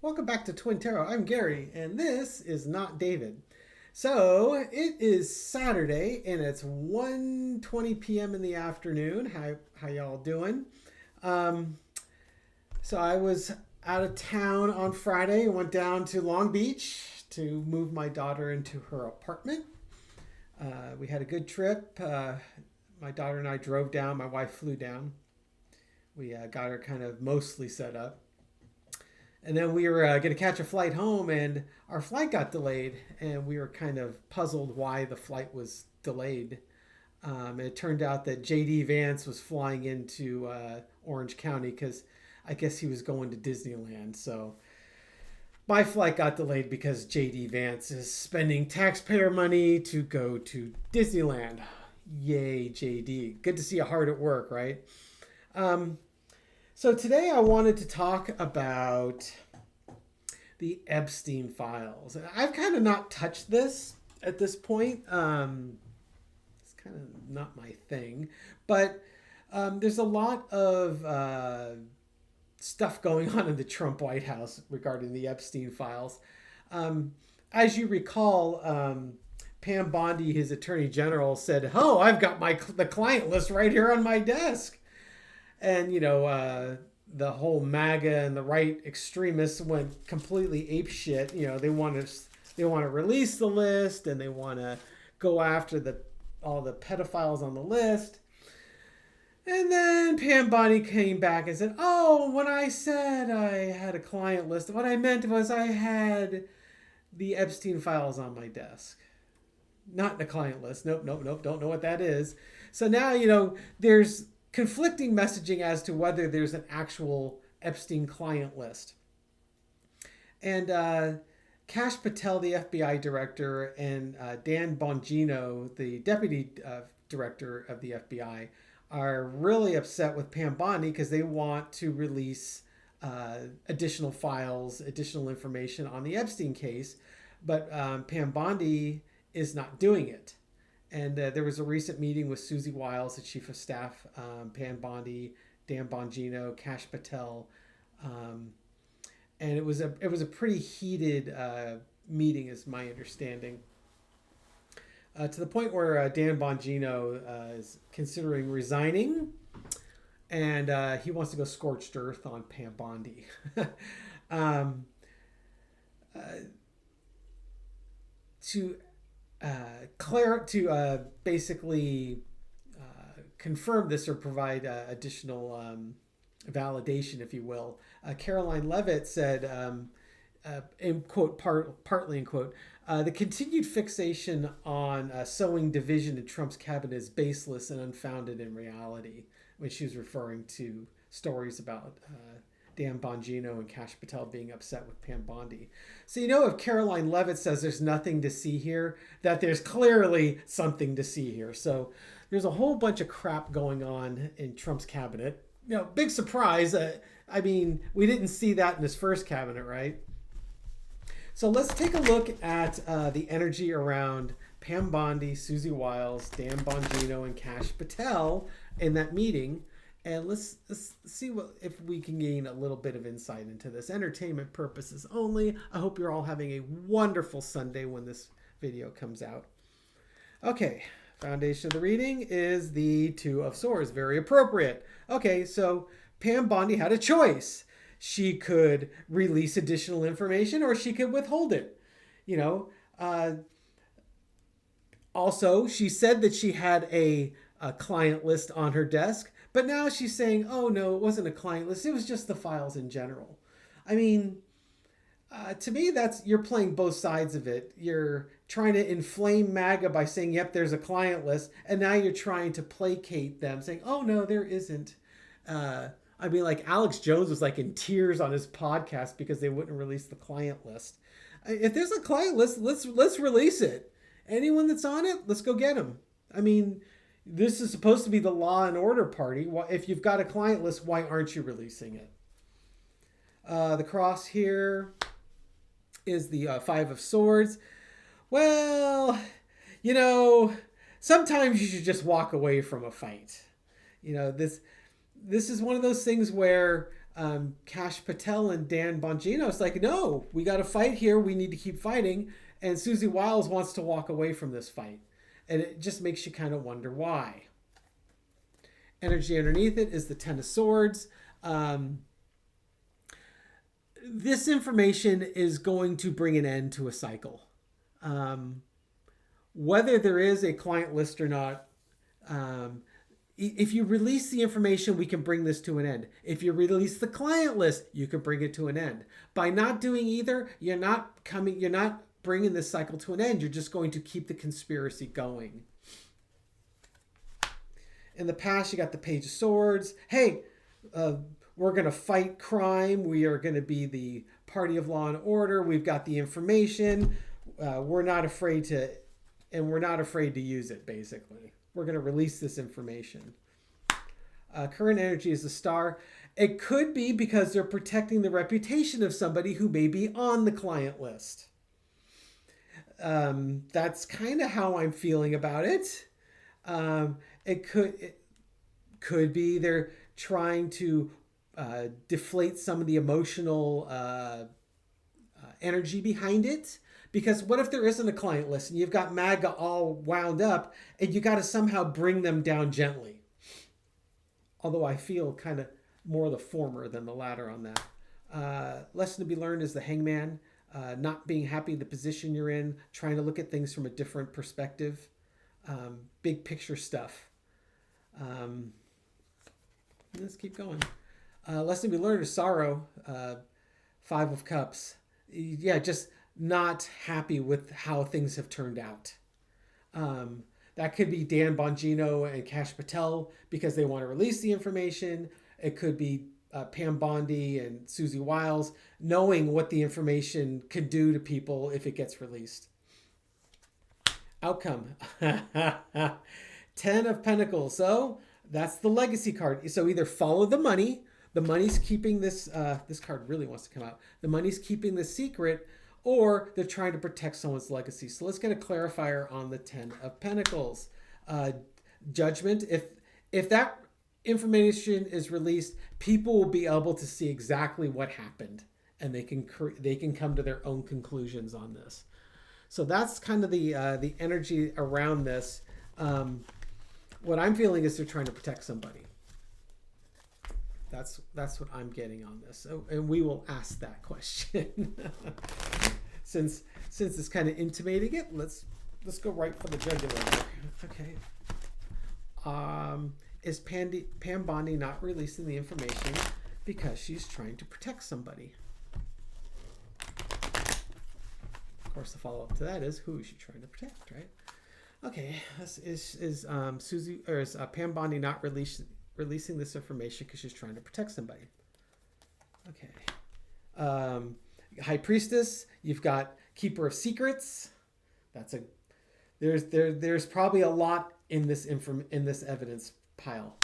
Welcome back to Twin Tarot. I'm Gary, and this is not David. So it is Saturday, and it's 1:20 p.m. in the afternoon. How y'all doing? Um, so I was out of town on Friday and went down to Long Beach to move my daughter into her apartment. We had a good trip. My daughter and I drove down. My wife flew down. We got her kind of mostly set up. And then we were going to catch a flight home, and our flight got delayed, and we were kind of puzzled why the flight was delayed. It turned out that JD Vance was flying into Orange County because I guess he was going to Disneyland. So my flight got delayed because JD Vance is spending taxpayer money to go to Disneyland. Yay, JD. Good to see you hard at work, right? Um, so today I wanted to talk about the Epstein files. And I've kind of not touched this at this point. It's kind of not my thing. But there's a lot of stuff going on in the Trump White House regarding the Epstein files. As you recall, Pam Bondi, his attorney general, said, "Oh, I've got the client list right here on my desk." And the whole MAGA and the right extremists went completely apeshit. They want to release the list, and they want to go after all the pedophiles on the list. And then Pam Bondi came back and said, "Oh, when I said I had a client list, what I meant was I had the Epstein files on my desk, not the client list. Nope, nope, nope. Don't know what that is." So now there's conflicting messaging as to whether there's an actual Epstein client list. And Kash Patel, the FBI director, and Dan Bongino, the deputy director of the FBI, are really upset with Pam Bondi because they want to release additional files, additional information on the Epstein case. But Pam Bondi is not doing it. And there was a recent meeting with Susie Wiles, the chief of staff, Pam Bondi, Dan Bongino, Kash Patel, and it was a pretty heated meeting, is my understanding, to the point where Dan Bongino is considering resigning, and he wants to go scorched earth on Pam Bondi. um, uh, to basically confirm this or provide additional validation, if you will. Caroline Levitt said, in quote, partly in quote, the continued fixation on sowing division in Trump's cabinet is baseless and unfounded in reality, when she was referring to stories about Dan Bongino and Kash Patel being upset with Pam Bondi. So if Caroline Levitt says there's nothing to see here, that there's clearly something to see here. So there's a whole bunch of crap going on in Trump's cabinet. Big surprise. We didn't see that in his first cabinet, right? So let's take a look at the energy around Pam Bondi, Susie Wiles, Dan Bongino, and Kash Patel in that meeting. And let's see if we can gain a little bit of insight into this. Entertainment purposes only. I hope you're all having a wonderful Sunday when this video comes out. Okay, foundation of the reading is the Two of Swords. Very appropriate. Okay, so Pam Bondi had a choice. She could release additional information, or she could withhold it. Also, she said that she had a client list on her desk. But now she's saying, "Oh no, it wasn't a client list. It was just the files in general." To me, you're playing both sides of it. You're trying to inflame MAGA by saying, "Yep, there's a client list," and now you're trying to placate them, saying, "Oh no, there isn't." Like Alex Jones was like in tears on his podcast because they wouldn't release the client list. If there's a client list, let's release it. Anyone that's on it, let's go get them. This is supposed to be the law and order party. If you've got a client list, why aren't you releasing it? The cross here is the Five of Swords. Well, sometimes you should just walk away from a fight. This is one of those things where Kash Patel and Dan Bongino. It's like, no, we got to fight here. We need to keep fighting. And Susie Wiles wants to walk away from this fight. And it just makes you kind of wonder why. Energy underneath it is the Ten of Swords. This information is going to bring an end to a cycle. Whether there is a client list or not, if you release the information, we can bring this to an end. If you release the client list, you can bring it to an end. By not doing either, you're not bringing this cycle to an end. You're just going to keep the conspiracy going. In the past, you got the Page of Swords. Hey, we're going to fight crime. We are going to be the party of law and order. We've got the information. We're not afraid to use it, basically. We're going to release this information. Current energy is the Star. It could be because they're protecting the reputation of somebody who may be on the client list. That's kind of how I'm feeling about it. It could be they're trying to deflate some of the emotional energy behind it. Because what if there isn't a client list and you've got MAGA all wound up and you got to somehow bring them down gently? Although I feel kind of more the former than the latter on that. Lesson to be learned is the Hangman. Not being happy in the position you're in, trying to look at things from a different perspective. Big picture stuff. Let's keep going. Lesson to be learned is sorrow. Five of Cups. Yeah, just not happy with how things have turned out. That could be Dan Bongino and Kash Patel because they want to release the information. It could be Pam Bondi and Susie Wiles knowing what the information could do to people if it gets released. Outcome. 10 of Pentacles. So that's the legacy card. So either follow the money. The money's keeping this. This card really wants to come out. The money's keeping the secret, or they're trying to protect someone's legacy. So let's get a clarifier on the 10 of Pentacles. Judgment. If that information is released, people will be able to see exactly what happened, and they can come to their own conclusions on this. So that's kind of the energy around this. What I'm feeling is they're trying to protect somebody. That's what I'm getting on this. So, and we will ask that question. Since it's kind of intimating it, let's go right for the jugular. Okay. Is Pam Bondi not releasing the information because she's trying to protect somebody? Of course, the follow-up to that is, who is she trying to protect, right? Okay, is Susie or is Pam Bondi not releasing this information because she's trying to protect somebody? Okay. High Priestess, you've got Keeper of Secrets. There's probably a lot in this evidence pile.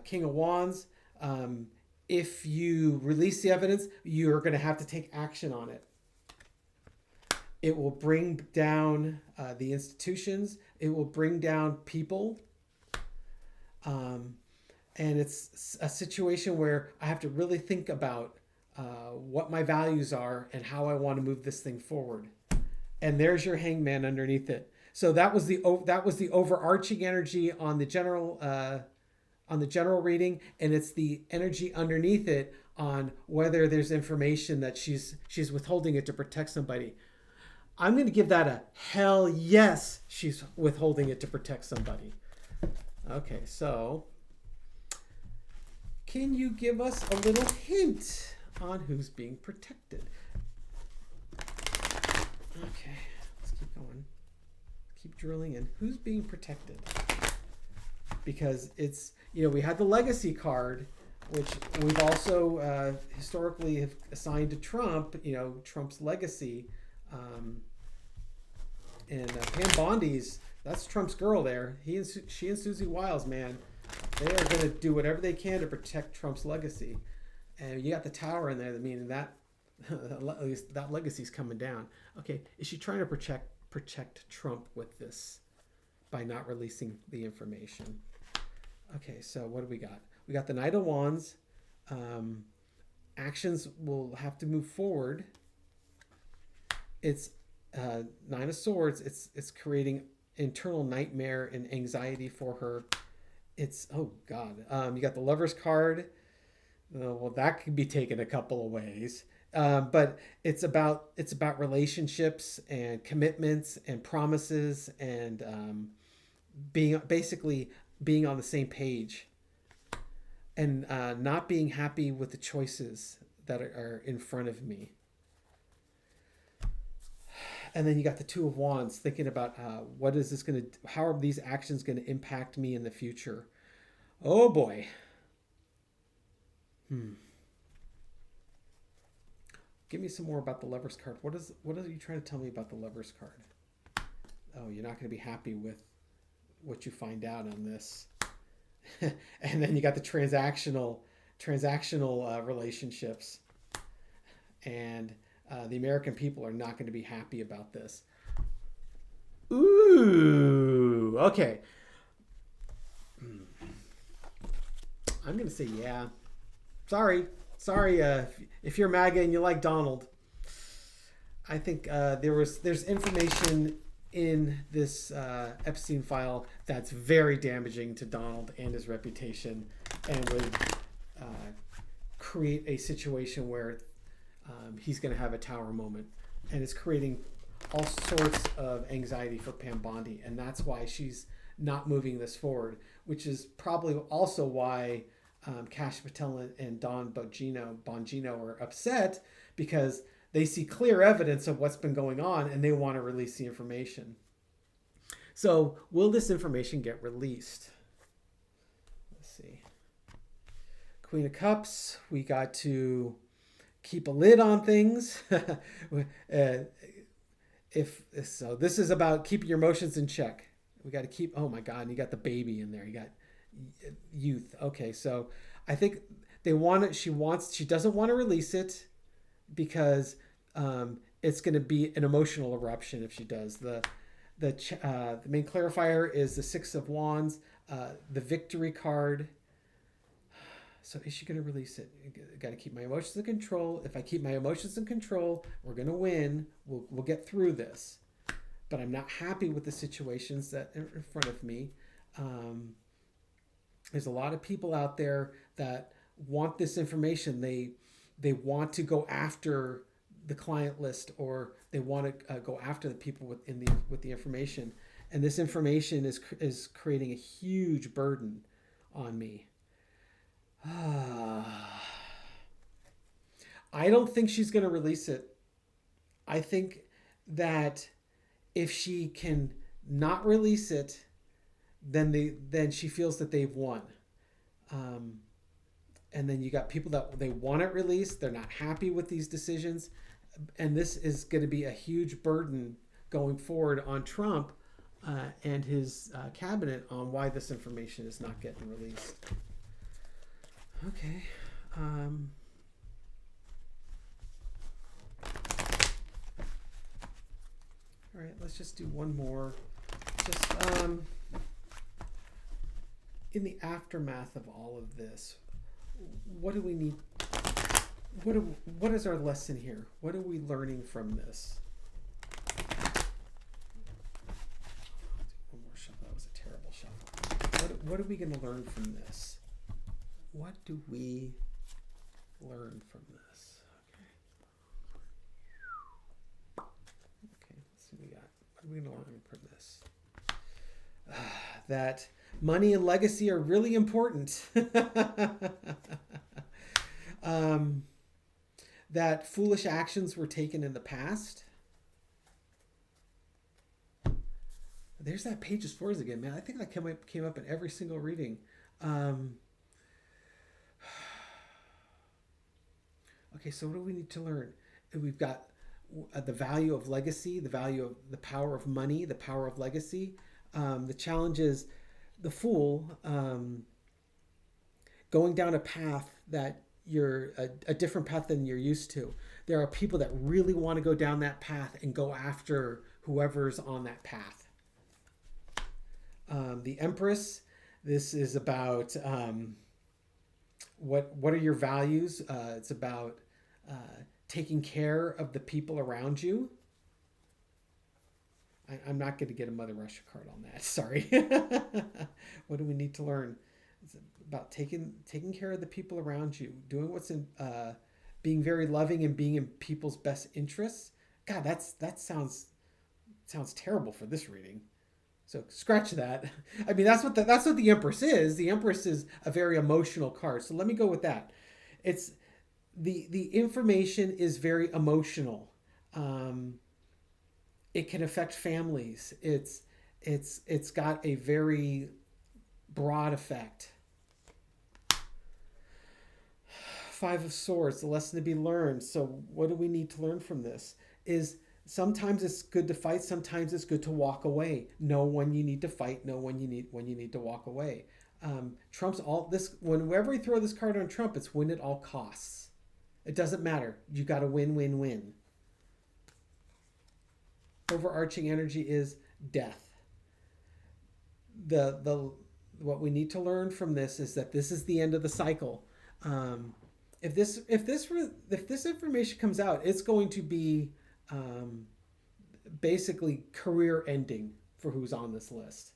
King of Wands. If you release the evidence, you're going to have to take action on it. It will bring down the institutions. It will bring down people. And it's a situation where I have to really think about what my values are and how I want to move this thing forward. And there's your Hangman underneath it. So that was the overarching energy on the general reading, and it's the energy underneath it on whether there's information that she's withholding it to protect somebody. I'm going to give that a hell yes. She's withholding it to protect somebody. Okay, so can you give us a little hint on who's being protected? Okay, let's keep going. Keep drilling in. Who's being protected? Because it's, we had the legacy card, which we've also historically have assigned to Trump, Trump's legacy. And Pam Bondi's, that's Trump's girl there. She and Susie Wiles, man, they are going to do whatever they can to protect Trump's legacy. And you got the tower in there, meaning that that legacy's coming down. Okay, is she trying to protect Trump with this by not releasing the information? Okay, so what do we got? We got the Knight of Wands. actions will have to move forward. It's Nine of Swords. It's creating internal nightmare and anxiety for her. It's, oh God. You got the Lover's card. Well, that could be taken a couple of ways. But it's about relationships and commitments and promises and being on the same page and not being happy with the choices that are in front of me. And then you got the Two of Wands, thinking about how are these actions going to impact me in the future? Oh boy. Give me some more about the Lover's card. What are you trying to tell me about the Lover's card? Oh, you're not going to be happy with what you find out on this. And then you got the transactional relationships, and the American people are not going to be happy about this. Ooh, okay. I'm going to say yeah. Sorry. If you're MAGA and you like Donald, I think there's information in this Epstein file that's very damaging to Donald and his reputation, and would create a situation where he's going to have a tower moment, and it's creating all sorts of anxiety for Pam Bondi, and that's why she's not moving this forward, which is probably also why Kash Patel and Don Bongino are upset, because they see clear evidence of what's been going on and they want to release the information. So will this information get released? Let's see. Queen of Cups, we got to keep a lid on things. So this is about keeping your emotions in check. We got to keep, oh my God, and you got the baby in there. You got youth. Okay, so I think she doesn't want to release it because it's going to be an emotional eruption if she does. The main clarifier is the Six of Wands, the Victory card. So is she going to release it? Got to keep my emotions in control. If I keep my emotions in control, we're going to win. We'll get through this. But I'm not happy with the situations that are in front of me. There's a lot of people out there that want this information. They want to go after the client list, or they want to go after the people with the information. And this information is creating a huge burden on me. I don't think she's going to release it. I think that if she can not release it, then she feels that they've won. And then you got people that they want it released. They're not happy with these decisions. And this is going to be a huge burden going forward on Trump and his cabinet on why this information is not getting released. Okay. All right, let's just do one more. Just in the aftermath of all of this, what do we need? What is our lesson here? What are we learning from this? One more shuffle. That was a terrible shuffle. What are we going to learn from this? What do we learn from this? Okay, let's see what we got. What are we going to learn from this? That money and legacy are really important. That foolish actions were taken in the past. There's that Page of Swords again, man. I think that came up in every single reading. Okay, so what do we need to learn? We've got the value of legacy, the value of the power of money, the power of legacy. The challenge is the Fool going down a path that you're a different path than you're used to. There are people that really want to go down that path and go after whoever's on that path. The Empress, this is about what are your values? It's about uh, taking care of the people around you. I'm not going to get a Mother Russia card on that. Sorry. What do we need to learn? It's about taking care of the people around you, doing what's in, being very loving and being in people's best interests. God, that sounds terrible for this reading. So scratch that. I mean, that's what the Empress is. The Empress is a very emotional card. So let me go with that. It's the information is very emotional. Um, it can affect families. It's got a very broad effect. Five of Swords, the lesson to be learned. So what do we need to learn from this? Is sometimes it's good to fight, sometimes it's good to walk away. Know when you need to fight, know when you need to walk away. Trump's all this whenever we throw this card on Trump, it's win at all costs. It doesn't matter. You got to win, win, win. Overarching energy is death. The what we need to learn from this is that this is the end of the cycle. If this information comes out, it's going to be basically career ending for who's on this list.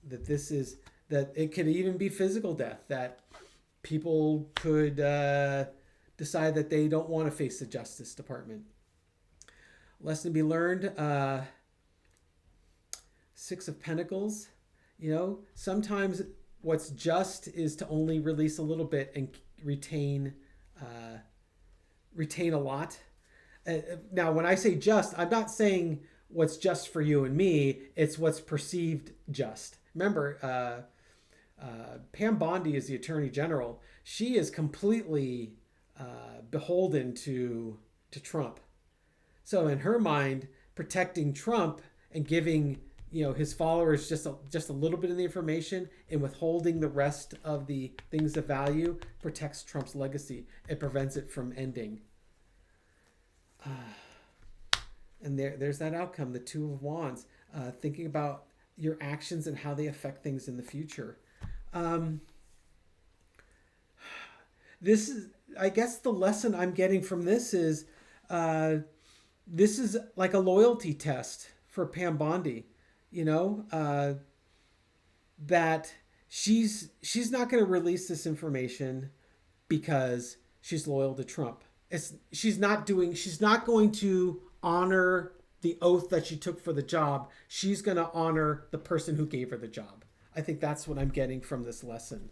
That it could even be physical death. That people could decide that they don't want to face the Justice Department. Lesson to be learned. Six of Pentacles. Sometimes what's just is to only release a little bit and retain a lot. Now, when I say just, I'm not saying what's just for you and me. It's what's perceived just. Remember, Pam Bondi is the Attorney General. She is completely beholden to Trump. So in her mind, protecting Trump and giving his followers just a little bit of the information and withholding the rest of the things of value protects Trump's legacy. It prevents it from ending. And there's that outcome, the Two of Wands, thinking about your actions and how they affect things in the future. This is, I guess, the lesson I'm getting from this is like a loyalty test for Pam Bondi. That she's not going to release this information because she's loyal to Trump. She's not going to honor the oath that she took for the job. She's going to honor the person who gave her the job. I think that's what I'm getting from this lesson.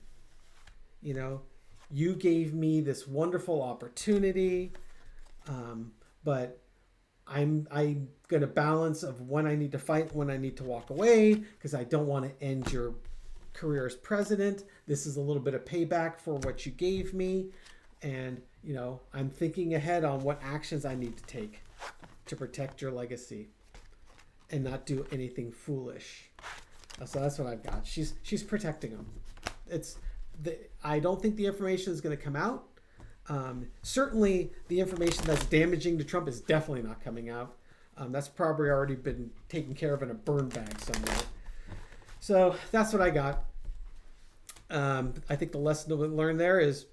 You gave me this wonderful opportunity, but I'm going to balance of when I need to fight, when I need to walk away, because I don't want to end your career as president. This is a little bit of payback for what you gave me. And, I'm thinking ahead on what actions I need to take to protect your legacy and not do anything foolish. So that's what I've got. She's protecting them. I don't think the information is going to come out. Certainly the information that's damaging to Trump is definitely not coming out. That's probably already been taken care of in a burn bag somewhere. So that's what I got. I think the lesson to learn there is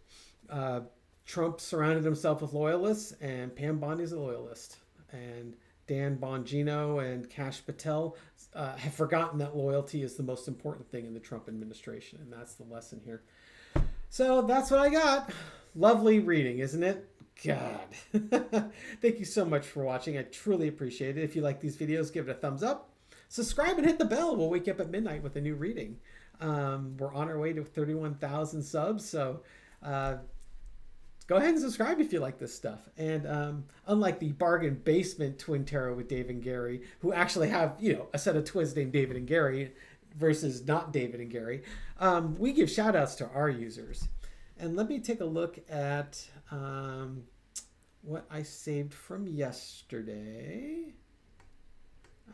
Trump surrounded himself with loyalists, and Pam Bondi's a loyalist. And Dan Bongino and Kash Patel have forgotten that loyalty is the most important thing in the Trump administration, and that's the lesson here. So that's what I got. Lovely reading, isn't it? God. Thank you so much for watching. I truly appreciate it. If you like these videos, give it a thumbs up. Subscribe and hit the bell. We'll wake you up at midnight with a new reading. We're on our way to 31,000 subs, so go ahead and subscribe if you like this stuff. And unlike the bargain basement twin tarot with Dave and Gary, who actually have a set of twins named David and Gary versus not David and Gary, we give shout outs to our users. And let me take a look at what I saved from yesterday.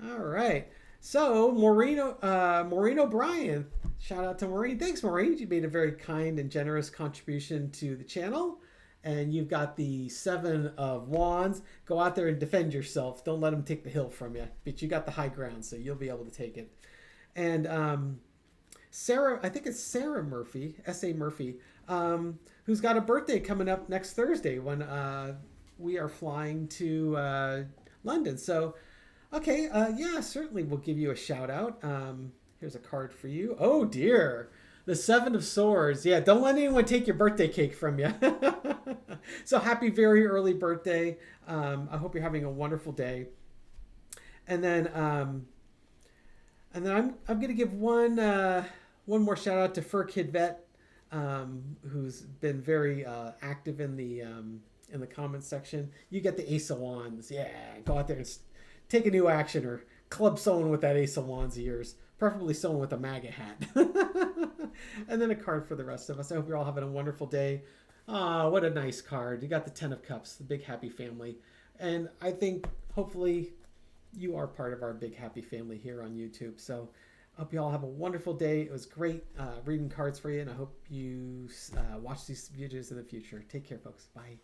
All right. So Maureen O'Brien, shout out to Maureen. Thanks, Maureen. You made a very kind and generous contribution to the channel. And you've got the Seven of Wands. Go out there and defend yourself. Don't let them take the hill from you. But you got the high ground, so you'll be able to take it. And Sarah, I think it's Sarah Murphy, S.A. Murphy, who's got a birthday coming up next Thursday when we are flying to London. So, okay, yeah, certainly we'll give you a shout out. Here's a card for you. Oh dear. The Seven of Swords. Yeah, don't let anyone take your birthday cake from you. So happy very early birthday. I hope you're having a wonderful day. And then I'm gonna give one more shout out to Fur Kid Vet, who's been very active in the comments section. You get the Ace of Wands. Yeah, go out there and take a new action or club someone with that Ace of Wands of yours. Preferably someone with a MAGA hat. And then a card for the rest of us. I hope you're all having a wonderful day. Ah, what a nice card. You got the Ten of Cups, the big happy family. And I think hopefully you are part of our big happy family here on YouTube. So I hope you all have a wonderful day. It was great reading cards for you, and I hope you watch these videos in the future. Take care, folks. Bye.